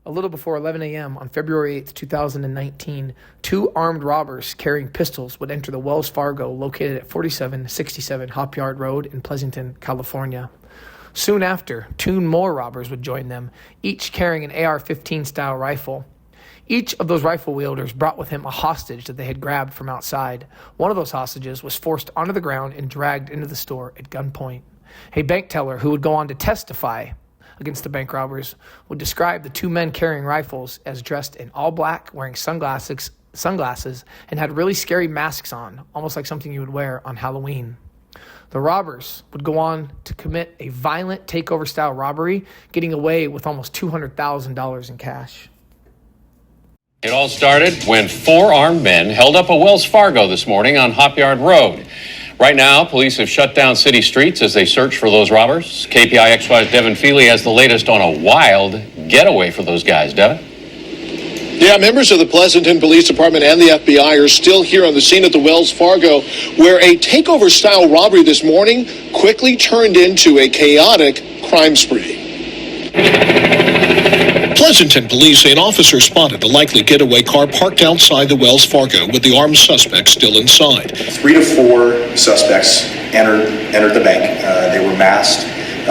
A little before 11 a.m. on February 8th, 2019, two armed robbers carrying pistols would enter the Wells Fargo located at 4767 Hop Yard Road in Pleasanton, California. Soon after, two more robbers would join them, each carrying an AR-15 style rifle. Each of those rifle wielders brought with him a hostage that they had grabbed from outside. One of those hostages was forced onto the ground and dragged into the store at gunpoint. A bank teller who would go on to testify against the bank robbers would describe the two men carrying rifles as dressed in all black, wearing sunglasses, and had really scary masks on, almost like something you would wear on Halloween. The robbers would go on to commit a violent takeover-style robbery, getting away with almost $200,000 in cash. It all started when four armed men held up a Wells Fargo this morning on Hop Yard Road. Right now, police have shut down city streets as they search for those robbers. KPI XY's Devin Feely has the latest on a wild getaway for those guys. Devin? Yeah, members of the Pleasanton Police Department and the FBI are still here on the scene at the Wells Fargo, where a takeover-style robbery this morning quickly turned into a chaotic crime spree. Pleasanton police say an officer spotted a likely getaway car parked outside the Wells Fargo with the armed suspect still inside. 3 to 4 suspects entered the bank. They were masked,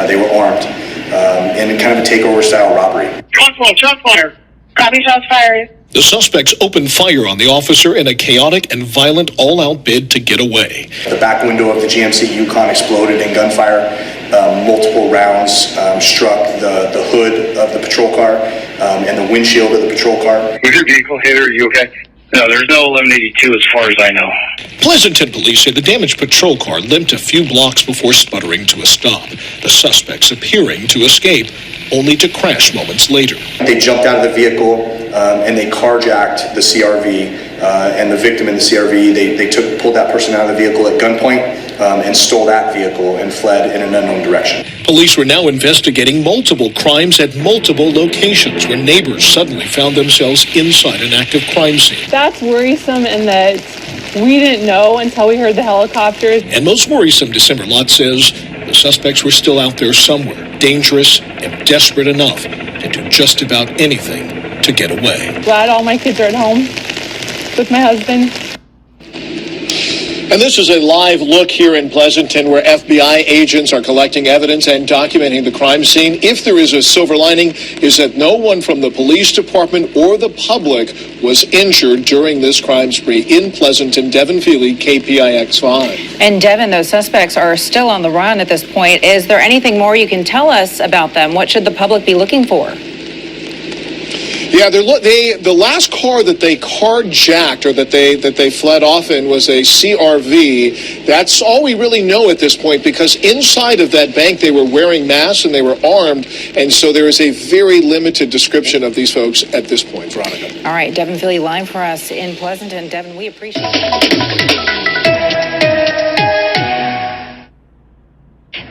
they were armed, in kind of a takeover-style robbery. Shot fire. Copy, shots fired. The suspects opened fire on the officer in a chaotic and violent all-out bid to get away. The back window of the GMC Yukon exploded in gunfire. Multiple rounds struck the hood of the patrol car and the windshield of the patrol car. Was your vehicle hit, or are you okay? No, there's no 1182 as far as I know. Pleasanton police say the damaged patrol car limped a few blocks before sputtering to a stop. The suspects appearing to escape, only to crash moments later. They jumped out of the vehicle and they carjacked the CRV and the victim in the CRV. They pulled that person out of the vehicle at gunpoint and stole that vehicle and fled in an unknown direction. Police were now investigating multiple crimes at multiple locations where neighbors suddenly found themselves inside an active crime scene. That's worrisome in that we didn't know until we heard the helicopters. And most worrisome, December Lott says, the suspects were still out there somewhere, dangerous and desperate enough to do just about anything to get away. Glad all my kids are at home with my husband. And this is a live look here in Pleasanton where FBI agents are collecting evidence and documenting the crime scene. If there is a silver lining, is that no one from the police department or the public was injured during this crime spree in Pleasanton. Devin Feely, KPIX5. And Devin, those suspects are still on the run at this point. Is there anything more you can tell us about them? What should the public be looking for? Yeah, the last car that they carjacked or that they fled off in was a CRV. That's all we really know at this point, because inside of that bank they were wearing masks and they were armed, and so there is a very limited description of these folks at this point. Veronica. All right, Devin Feely live for us in Pleasanton. Devin, we appreciate it.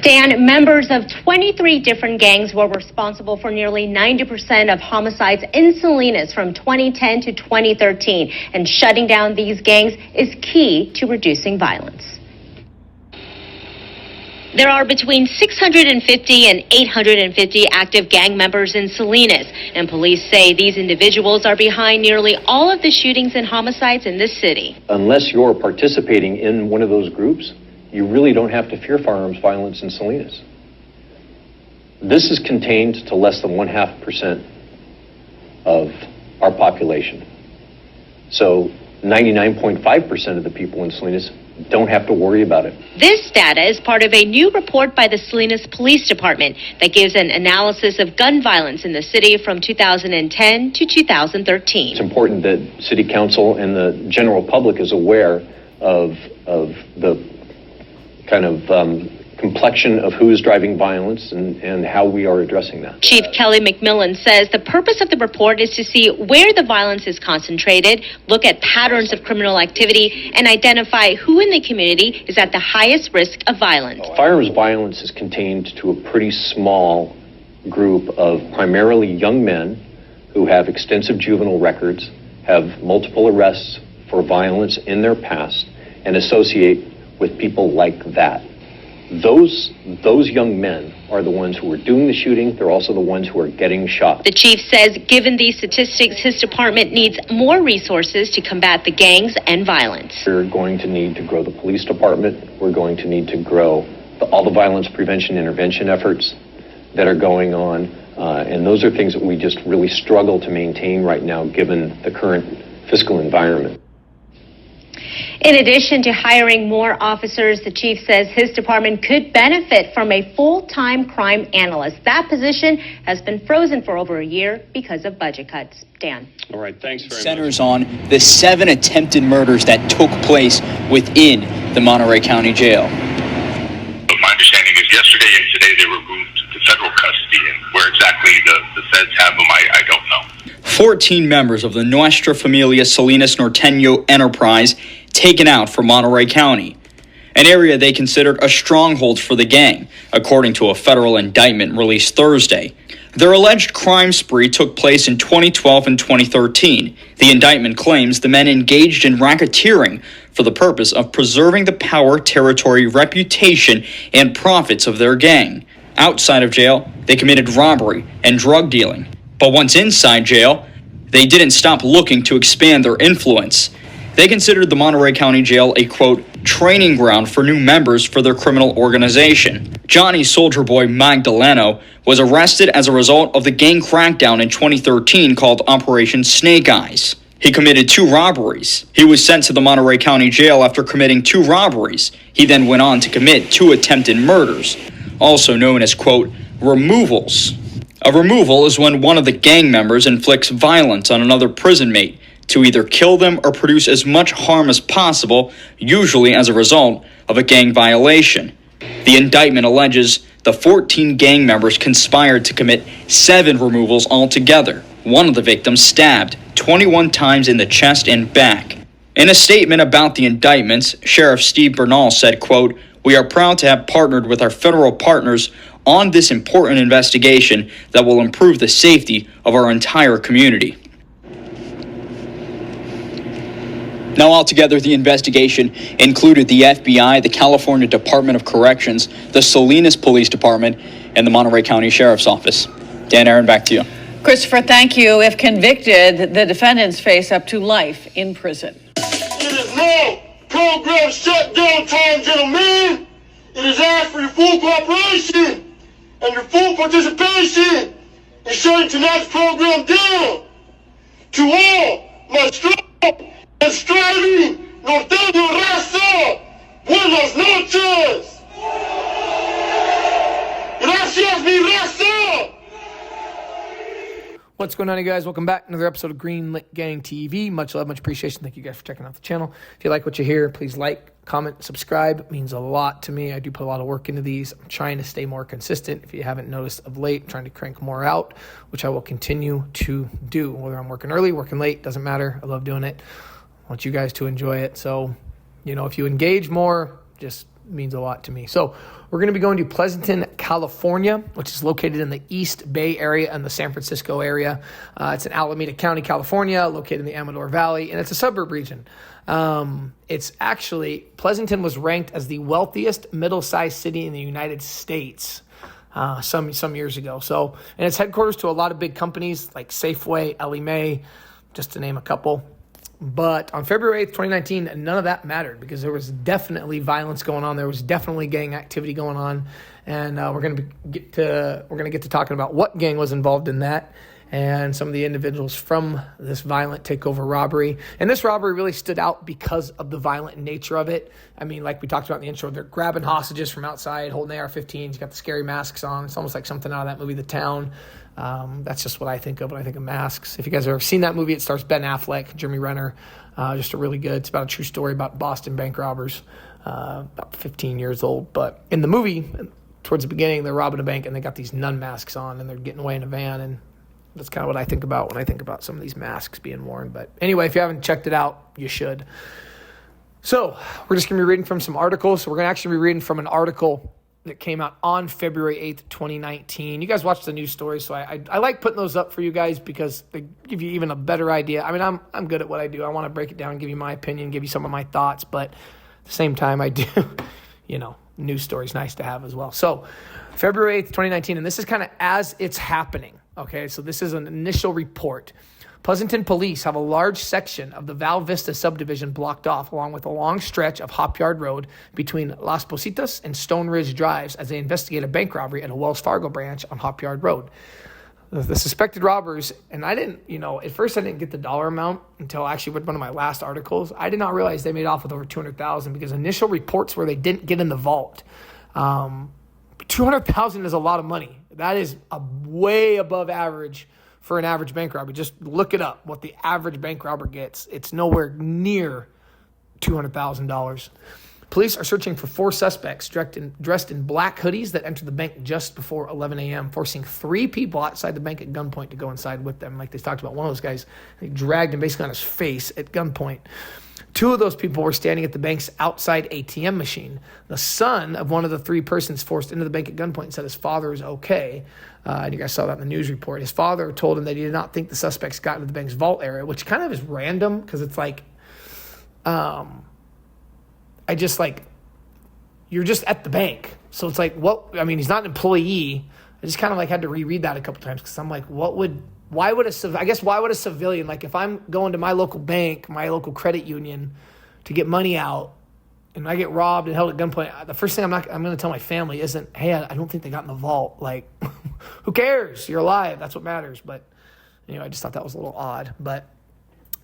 Dan, members of 23 different gangs were responsible for nearly 90% of homicides in Salinas from 2010 to 2013, and shutting down these gangs is key to reducing violence. There are between 650 and 850 active gang members in Salinas, and police say these individuals are behind nearly all of the shootings and homicides in this city. Unless you're participating in one of those groups, you really don't have to fear firearms violence in Salinas. This is contained to less than 0.5% of our population. So 99.5% of the people in Salinas don't have to worry about it. This data is part of a new report by the Salinas Police Department that gives an analysis of gun violence in the city from 2010 to 2013. It's important that City Council and the general public is aware of the kind of complexion of who is driving violence and how we are addressing that. Chief Kelly McMillan says the purpose of the report is to see where the violence is concentrated, look at patterns of criminal activity, and identify who in the community is at the highest risk of violence. Firearms violence is contained to a pretty small group of primarily young men who have extensive juvenile records, have multiple arrests for violence in their past, and associate with people like that. Those young men are the ones who are doing the shooting. They're also the ones who are getting shot. The chief says given these statistics, his department needs more resources to combat the gangs and violence. We're going to need to grow the police department. We're going to need to grow all the violence prevention intervention efforts that are going on. And those are things that we just really struggle to maintain right now, given the current fiscal environment. In addition to hiring more officers, the chief says his department could benefit from a full-time crime analyst. That position has been frozen for over a year because of budget cuts. Dan. All right, thanks very much. Centers on the 7 attempted murders that took place within the Monterey County Jail. My understanding is yesterday and today they were moved to federal custody, and where exactly the feds have them, I don't know. 14 members of the Nuestra Familia Salinas Norteno enterprise taken out from Monterey County, an area they considered a stronghold for the gang, according to a federal indictment released Thursday. Their alleged crime spree took place in 2012 and 2013. The indictment claims the men engaged in racketeering for the purpose of preserving the power, territory, reputation, and profits of their gang. Outside of jail, they committed robbery and drug dealing. But once inside jail, they didn't stop looking to expand their influence. They considered the Monterey County Jail a, quote, training ground for new members for their criminal organization. Johnny Soldier Boy Magdaleno was arrested as a result of the gang crackdown in 2013 called Operation Snake Eyes. He committed 2 robberies. He was sent to the Monterey County Jail after committing 2 robberies. He then went on to commit 2 attempted murders, also known as, quote, removals. A removal is when one of the gang members inflicts violence on another prison mate to either kill them or produce as much harm as possible, usually as a result of a gang violation. The indictment alleges the 14 gang members conspired to commit 7 removals altogether. One of the victims stabbed 21 times in the chest and back. In a statement about the indictments, Sheriff Steve Bernal said, quote, we are proud to have partnered with our federal partners on this important investigation that will improve the safety of our entire community. Now, altogether, the investigation included the FBI, the California Department of Corrections, the Salinas Police Department, and the Monterey County Sheriff's Office. Dan, Aaron, back to you. Christopher, thank you. If convicted, the defendants face up to life in prison. It is now program shutdown time, gentlemen. It is asked for your full cooperation and your full participation in shutting tonight's program down. To all my strong and striving Norteno raza, buenas noches. Gracias, mi raza. What's going on, you guys? Welcome back to another episode of Greenlit Gang TV. Much love, much appreciation. Thank you guys for checking out the channel. If you like what you hear, please like, comment, subscribe. It means a lot to me. I do put a lot of work into these. I'm trying to stay more consistent. If you haven't noticed of late, I'm trying to crank more out, which I will continue to do. Whether I'm working early, working late, doesn't matter. I love doing it. I want you guys to enjoy it. So, if you engage more, just means a lot to me. So we're going to be going to Pleasanton, California, which is located in the East Bay area and the San Francisco area. It's in Alameda County, California, located in the Amador Valley, and it's a suburb region. It's actually, Pleasanton was ranked as the wealthiest middle-sized city in the United States some years ago. So, and it's headquarters to a lot of big companies like Safeway, Ellie Mae, just to name a couple. But on February 8th, 2019, none of that mattered because there was definitely violence going on. There was definitely gang activity going on, and we're going to get to talking about what gang was involved in that and some of the individuals from this violent takeover robbery. And this robbery really stood out because of the violent nature of it. I mean, like we talked about in the intro, they're grabbing hostages from outside, holding AR-15s, got the scary masks on. It's almost like something out of that movie, The Town. That's just what I think of when I think of masks. If you guys have ever seen that movie, it stars Ben Affleck, Jeremy Renner. Just a really good, it's about a true story about Boston bank robbers, about 15 years old. But in the movie, towards the beginning, they're robbing a bank and they got these nun masks on and they're getting away in a van. And that's kind of what I think about when I think about some of these masks being worn. But anyway, if you haven't checked it out, you should. So we're just going to be reading from some articles. So we're going to actually be reading from an article that came out on February 8th, 2019. You guys watched the news story, so I like putting those up for you guys because they give you even a better idea. I mean, I'm good at what I do. I want to break it down, give you my opinion, give you some of my thoughts, but at the same time, I do, news story is nice to have as well. So February 8th, 2019, and this is kind of as it's happening. Okay, so this is an initial report. Pleasanton police have a large section of the Val Vista subdivision blocked off, along with a long stretch of Hop Yard Road between Las Positas and Stone Ridge Drives, as they investigate a bank robbery at a Wells Fargo branch on Hop Yard Road. The suspected robbers, and I didn't, at first I didn't get the dollar amount until I actually read one of my last articles. I did not realize they made off with over $200,000 because initial reports where they didn't get in the vault. $200,000 is a lot of money. That is a way above average for an average bank robber. Just look it up, what the average bank robber gets. It's nowhere near $200,000. Police are searching for 4 suspects dressed in black hoodies that entered the bank just before 11 a.m., forcing 3 people outside the bank at gunpoint to go inside with them. Like they talked about, one of those guys, they dragged him basically on his face at gunpoint. 2 of those people were standing at the bank's outside ATM machine. The son of one of the 3 persons forced into the bank at gunpoint said his father is okay. And you guys saw that in the news report. His father told him that he did not think the suspects got into the bank's vault area, which kind of is random because it's like, you're just at the bank. So it's like, he's not an employee. I just kind of had to reread that a couple times because I'm like, why would a civilian, like if I'm going to my local bank, my local credit union to get money out and I get robbed and held at gunpoint, the first thing I'm going to tell my family isn't, hey, I don't think they got in the vault. Like, who cares? You're alive. That's what matters. But, I just thought that was a little odd. But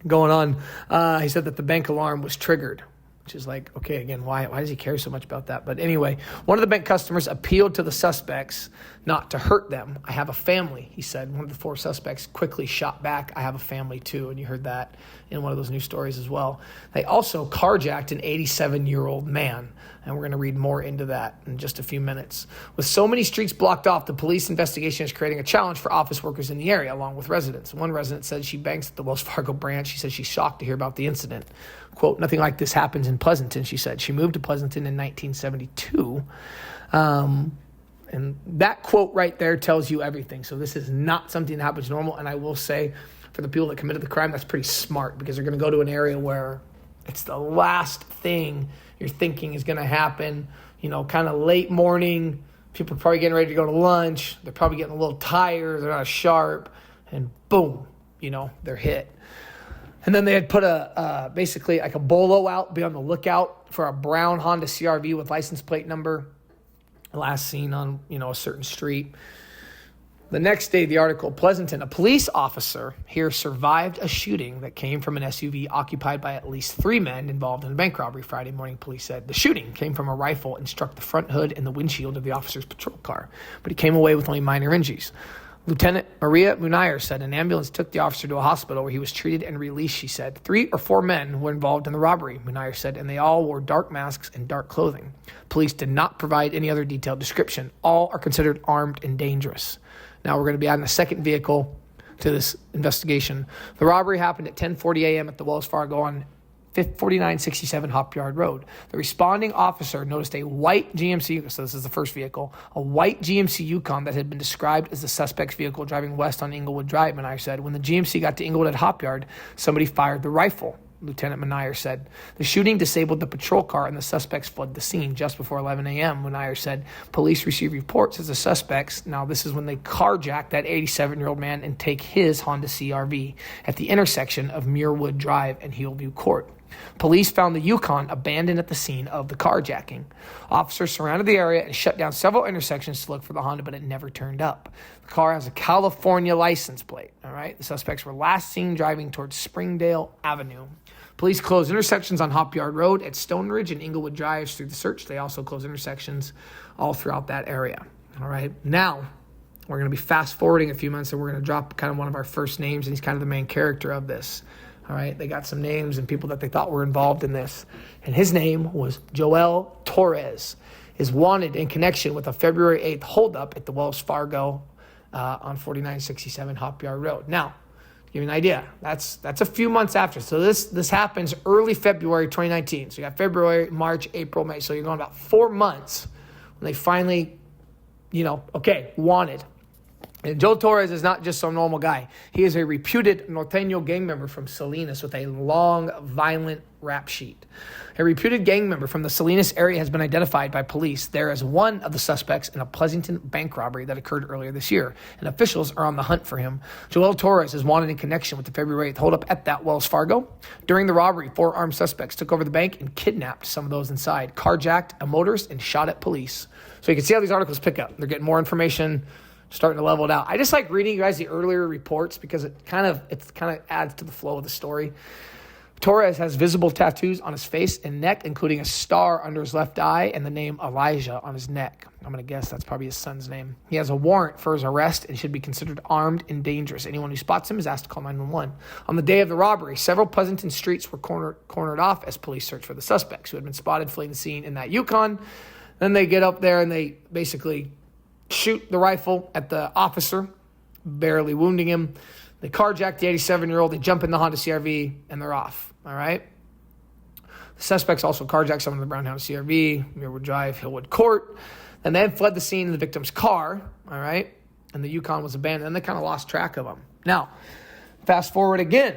going on, he said that the bank alarm was triggered, which is like, okay, again, why does he care so much about that? But anyway, one of the bank customers appealed to the suspects not to hurt them. I have a family, he said. One of the 4 suspects quickly shot back, I have a family too. And you heard that in one of those news stories as well. They also carjacked an 87-year-old man. And we're going to read more into that in just a few minutes. With so many streets blocked off, the police investigation is creating a challenge for office workers in the area, along with residents. One resident said she banks at the Wells Fargo branch. She said she's shocked to hear about the incident. Quote, nothing like this happens in Pleasanton, she said. She moved to Pleasanton in 1972. And that quote right there tells you everything. So this is not something that happens normal. And I will say, for the people that committed the crime, that's pretty smart because they're going to go to an area where it's the last thing you're thinking is going to happen. Kind of late morning. People are probably getting ready to go to lunch. They're probably getting a little tired. They're not sharp. And boom, they're hit. And then they had put basically like a bolo out, be on the lookout for a brown Honda CRV with license plate number, last seen on, a certain street. The next day, the article, Pleasanton, a police officer here survived a shooting that came from an SUV occupied by at least 3 men involved in a bank robbery Friday morning, police said. The shooting came from a rifle and struck the front hood and the windshield of the officer's patrol car, but he came away with only minor injuries. Lieutenant Maria Munir said an ambulance took the officer to a hospital where he was treated and released, she said. 3 or 4 men were involved in the robbery, Munir said, and they all wore dark masks and dark clothing. Police did not provide any other detailed description. All are considered armed and dangerous. Now we're going to be adding a second vehicle to this investigation. The robbery happened at 10:40 a.m. at the Wells Fargo on 4967 Hop Yard Road. The responding officer noticed a white GMC, so this is the first vehicle, a white GMC Yukon that had been described as the suspect's vehicle driving west on Inglewood Drive, Munir said. When the GMC got to Inglewood at Hop Yard, somebody fired the rifle, Lieutenant Munir said. The shooting disabled the patrol car and the suspects fled the scene just before 11 a.m., Munir said. Police received reports as the suspects, now this is when they carjacked that 87-year-old man and take his Honda CRV at the intersection of Muirwood Drive and Hillview Court. Police found the Yukon abandoned at the scene of the carjacking. Officers surrounded the area and shut down several intersections to look for the Honda, but it never turned up. The car has a California license plate. All right. The suspects were last seen driving towards Springdale Avenue. Police closed intersections on Hop Yard Road at Stone Ridge and Inglewood Drives through the search. They also closed intersections all throughout that area. All right. Now, we're going to be fast forwarding a few months and we're going to drop kind of one of our first names, and he's kind of the main character of this. All right, they got some names and people that they thought were involved in this. And his name was Joel Torres, is wanted in connection with a February 8th holdup at the Wells Fargo on 4967 Hop Yard Road. Now, to give you an idea, that's a few months after. So this happens early February 2019. So you got February, March, April, May. So you're going about 4 months when they finally, wanted. And Joel Torres is not just some normal guy. He is a reputed Norteno gang member from Salinas with a long, violent rap sheet. A reputed gang member from the Salinas area has been identified by police there as one of the suspects in a Pleasanton bank robbery that occurred earlier this year, and officials are on the hunt for him. Joel Torres is wanted in connection with the February 8th holdup at that Wells Fargo. During the robbery, 4 armed suspects took over the bank and kidnapped some of those inside, carjacked a motorist, and shot at police. So you can see how these articles pick up. They're getting more information, starting to level it out. I just like reading you guys the earlier reports because it kind of adds to the flow of the story. Torres has visible tattoos on his face and neck, including a star under his left eye and the name Elijah on his neck. I'm going to guess that's probably his son's name. He has a warrant for his arrest and should be considered armed and dangerous. Anyone who spots him is asked to call 911. On the day of the robbery, several Pleasanton streets were cornered off as police searched for the suspects who had been spotted fleeing the scene in that Yukon. Then they get up there and they basically shoot the rifle at the officer, barely wounding him. They carjack the 87-year-old. They jump in the Honda CRV, and they're off. All right? The suspects also carjacked someone in the brown Honda CRV, Muirwood Drive, Hillwood Court, and then fled the scene in the victim's car. All right? And the Yukon was abandoned. And they kind of lost track of them. Now, fast forward again,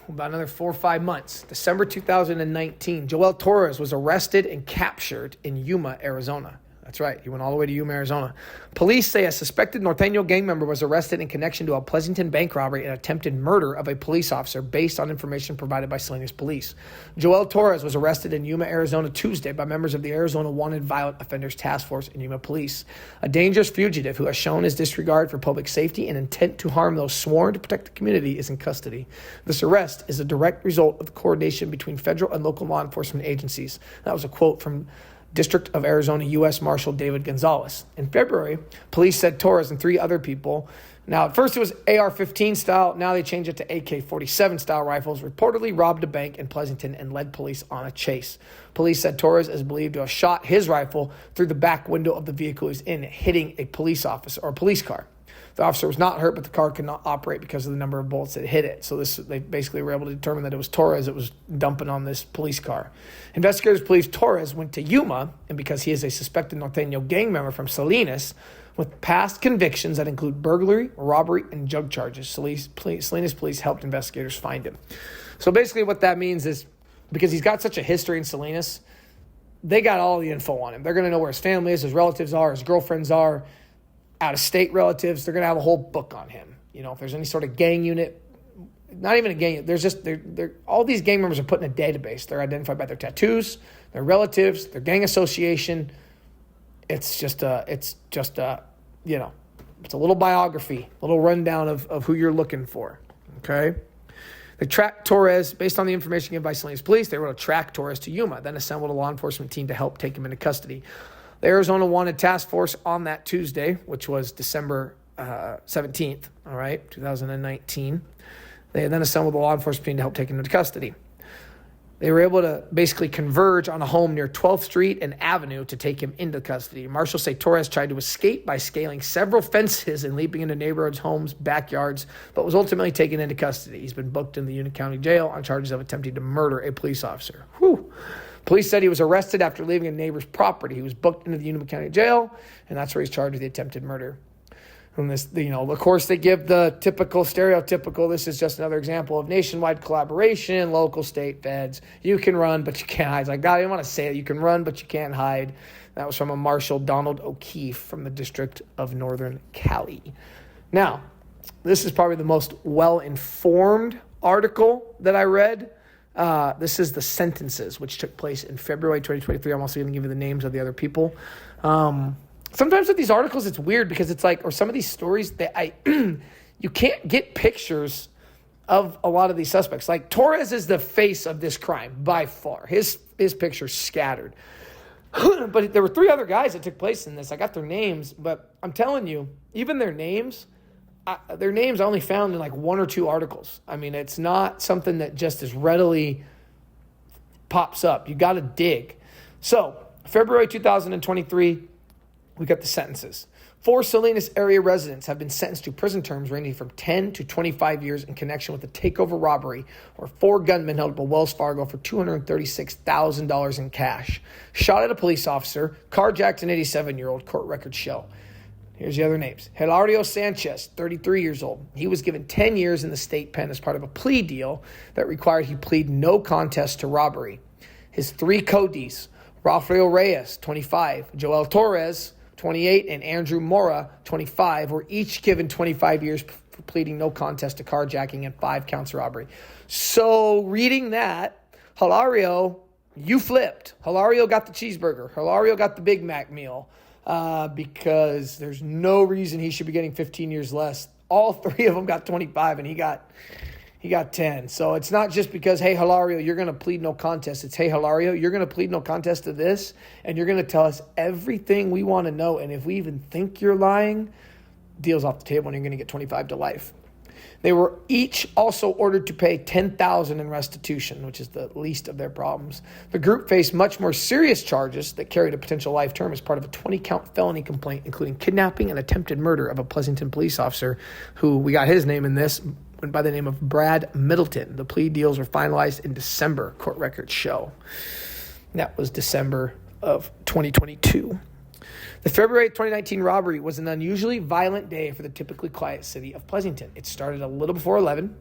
about another 4 or 5 months. December 2019, Joel Torres was arrested and captured in Yuma, Arizona. That's right. He went all the way to Yuma, Arizona. Police say a suspected Norteno gang member was arrested in connection to a Pleasanton bank robbery and attempted murder of a police officer based on information provided by Salinas police. Joel Torres was arrested in Yuma, Arizona Tuesday by members of the Arizona Wanted Violent Offenders Task Force and Yuma Police. A dangerous fugitive who has shown his disregard for public safety and intent to harm those sworn to protect the community is in custody. This arrest is a direct result of the coordination between federal and local law enforcement agencies. That was a quote from District of Arizona U.S. Marshal David Gonzalez. In February, police said Torres and 3 other people, now at first it was AR-15 style, now they changed it to AK-47 style rifles, reportedly robbed a bank in Pleasanton and led police on a chase. Police said Torres is believed to have shot his rifle through the back window of the vehicle he was in, hitting a police officer or a police car. The officer was not hurt, but the car could not operate because of the number of bullets that hit it. So they basically were able to determine that it was Torres that was dumping on this police car. Investigators believe Torres went to Yuma, and because he is a suspected Norteno gang member from Salinas, with past convictions that include burglary, robbery, and drug charges. Salinas police helped investigators find him. So basically what that means is because he's got such a history in Salinas, they got all the info on him. They're going to know where his family is, his relatives are, his girlfriends are, out-of-state relatives. They're going to have a whole book on him. You know, if there's any sort of gang unit, not even a gang unit, there's just, they're all these gang members are put in a database. They're identified by their tattoos, their relatives, their gang association. It's just a, you know, it's a little biography, a little rundown of who you're looking for, okay? They tracked Torres, based on the information given by Salinas police, they were able to track Torres to Yuma, then assembled a law enforcement team to help take him into custody. The Arizona Wanted Task Force on that Tuesday, which was December 17th, all right, 2019, they then assembled a law enforcement team to help take him into custody. They were able to basically converge on a home near 12th Street and Avenue to take him into custody. Marshals say Torres tried to escape by scaling several fences and leaping into neighborhoods, homes, backyards, but was ultimately taken into custody. He's been booked in the Yukon County Jail on charges of attempting to murder a police officer. Whew. Police said he was arrested after leaving a neighbor's property. He was booked into the Yukon County Jail, and that's where he's charged with the attempted murder. And this, you know, of course, they give the typical, stereotypical, this is just another example of nationwide collaboration, local, state, feds. You can run, but you can't hide. It's like, God, I didn't want to say it. You can run, but you can't hide. That was from a Marshal Donald O'Keefe from the District of Northern Cali. Now, this is probably the most well-informed article that I read. This is the sentences, which took place in February 2023. I'm also going to give you the names of the other people. Sometimes with these articles, it's weird because it's like, or some of these stories that you can't get pictures of a lot of these suspects. Like Torres is the face of this crime by far. His picture's scattered. But there were 3 other guys that took place in this. I got their names, but I'm telling you, even their names I only found in like 1 or 2 articles. I mean, it's not something that just as readily pops up. You got to dig. So February 2023, we got the sentences. 4 Salinas area residents have been sentenced to prison terms ranging from 10 to 25 years in connection with the Takeover robbery, where 4 gunmen held up a Wells Fargo for $236,000 in cash, shot at a police officer, carjacked an 87-year-old, court records show. Here's the other names. Hilario Sanchez, 33 years old. He was given 10 years in the state pen as part of a plea deal that required he plead no contest to robbery. His 3 co-Ds, Rafael Reyes, 25, Joel Torres, 28, and Andrew Mora, 25, were each given 25 years for pleading no contest to carjacking and 5 counts of robbery. So reading that, Hilario, you flipped. Hilario got the cheeseburger. Hilario got the Big Mac meal because there's no reason he should be getting 15 years less. All 3 of them got 25 and he got 10. So it's not just because, hey, Hilario, you're going to plead no contest. It's, hey, Hilario, you're going to plead no contest to this, and you're going to tell us everything we want to know. And if we even think you're lying, deal's off the table and you're going to get 25 to life. They were each also ordered to pay $10,000 in restitution, which is the least of their problems. The group faced much more serious charges that carried a potential life term as part of a 20-count felony complaint, including kidnapping and attempted murder of a Pleasanton police officer who, we got his name in this, went by the name of Brad Middleton. The plea deals were finalized in December, court records show. That was December of 2022. The February 2019 robbery was an unusually violent day for the typically quiet city of Pleasanton. It started a little before 11.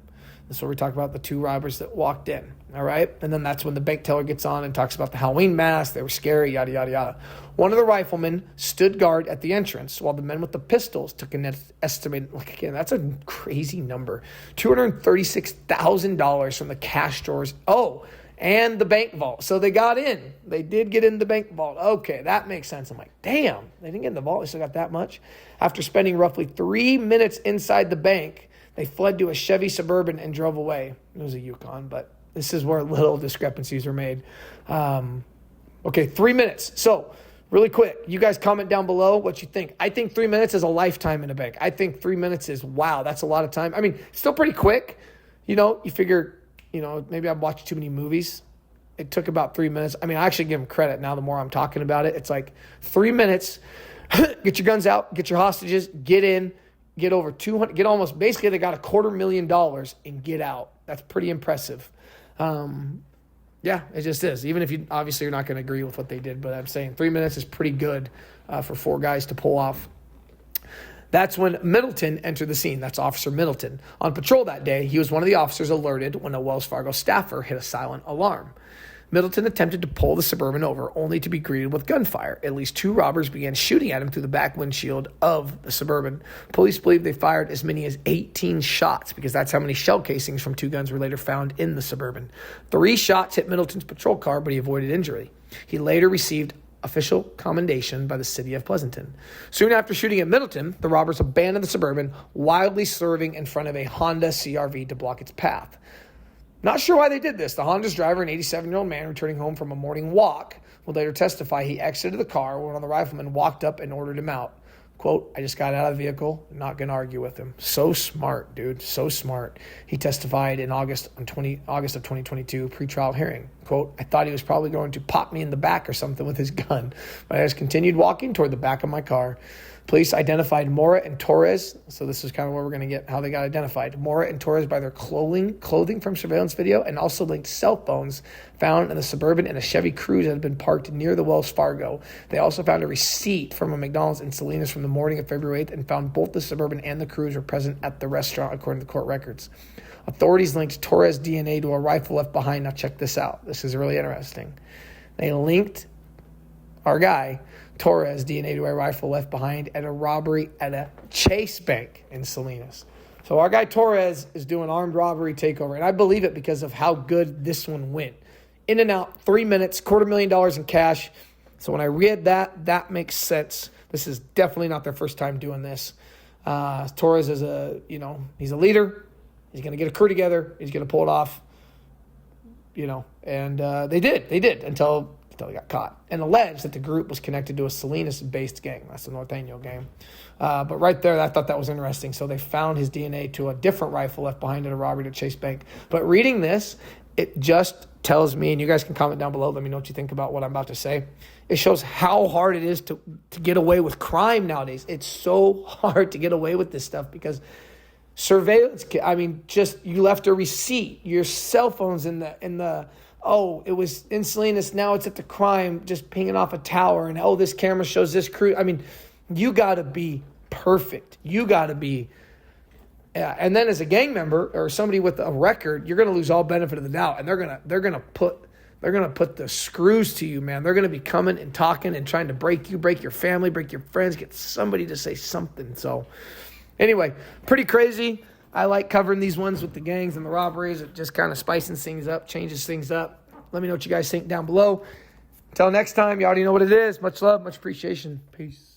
This is where we talk about the 2 robbers that walked in, all right? And then that's when the bank teller gets on and talks about the Halloween mask. They were scary, yada, yada, yada. One of the riflemen stood guard at the entrance while the men with the pistols took an estimated, like again, that's a crazy number, $236,000 from the cash drawers. Oh, and the bank vault. So they got in. They did get in the bank vault. Okay, that makes sense. I'm like, damn, they didn't get in the vault. They still got that much. After spending roughly 3 minutes inside the bank, they fled to a Chevy Suburban and drove away. It was a Yukon, but this is where little discrepancies were made. Okay, 3 minutes. So really quick, you guys comment down below what you think. I think 3 minutes is a lifetime in a bank. I think 3 minutes is, wow, that's a lot of time. I mean, still pretty quick. You know, you figure, you know, maybe I've watched too many movies. It took about 3 minutes. I mean, I actually give them credit now the more I'm talking about it. It's like 3 minutes, get your guns out, get your hostages, get in, get over 200, get almost, basically they got $250,000 and get out. That's pretty impressive. Yeah, it just is. Even if you, obviously you're not going to agree with what they did, but I'm saying 3 minutes is pretty good for 4 guys to pull off. That's when Middleton entered the scene. That's Officer Middleton. On patrol that day, he was one of the officers alerted when a Wells Fargo staffer hit a silent alarm. Middleton attempted to pull the Suburban over, only to be greeted with gunfire. At least 2 robbers began shooting at him through the back windshield of the Suburban. Police believe they fired as many as 18 shots because that's how many shell casings from 2 guns were later found in the Suburban. 3 shots hit Middleton's patrol car, but he avoided injury. He later received official commendation by the city of Pleasanton. Soon after shooting at Middleton, the robbers abandoned the Suburban, wildly swerving in front of a Honda CRV to block its path. Not sure why they did this. The Honda's driver, an 87-year-old man returning home from a morning walk, would later testify he exited the car when one of the riflemen walked up and ordered him out. Quote, I just got out of the vehicle, not going to argue with him. So smart, dude, so smart. He testified in August of 2022, pretrial hearing. Quote, I thought he was probably going to pop me in the back or something with his gun, but I just continued walking toward the back of my car. Police identified Mora and Torres. So this is kind of where we're going to get how they got identified. Mora and Torres by their clothing from surveillance video, and also linked cell phones found in the Suburban and a Chevy Cruze that had been parked near the Wells Fargo. They also found a receipt from a McDonald's in Salinas from the morning of February 8th and found both the Suburban and the Cruze were present at the restaurant, according to court records. Authorities linked Torres' DNA to a rifle left behind. Now check this out. This is really interesting. They linked our guy Torres' DNA to a rifle left behind at a robbery at a Chase Bank in Salinas. So our guy Torres is doing armed robbery takeover, and I believe it because of how good this one went. In and out, 3 minutes, $250,000 in cash. So when I read that, that makes sense. This is definitely not their first time doing this. Torres is he's a leader. He's going to get a crew together. He's going to pull it off, and they did until he got caught, and alleged that the group was connected to a Salinas-based gang. That's the Norteno gang. But right there, I thought that was interesting. So they found his DNA to a different rifle left behind at a robbery at Chase Bank. But reading this, it just tells me, and you guys can comment down below, let me know what you think about what I'm about to say. It shows how hard it is to get away with crime nowadays. It's so hard to get away with this stuff because surveillance, you left a receipt, your cell phone's in the oh, it was in Salinas, now it's at the crime, just pinging off a tower, and oh, this camera shows this crew. I mean, you got to be perfect. You got to be. And then as a gang member or somebody with a record, you're going to lose all benefit of the doubt, and they're gonna put the screws to you, man. They're gonna be coming and talking and trying to break you, break your family, break your friends, get somebody to say something. So, anyway, pretty crazy. I like covering these ones with the gangs and the robberies. It just kind of spices things up, changes things up. Let me know what you guys think down below. Until next time, you already know what it is. Much love, much appreciation. Peace.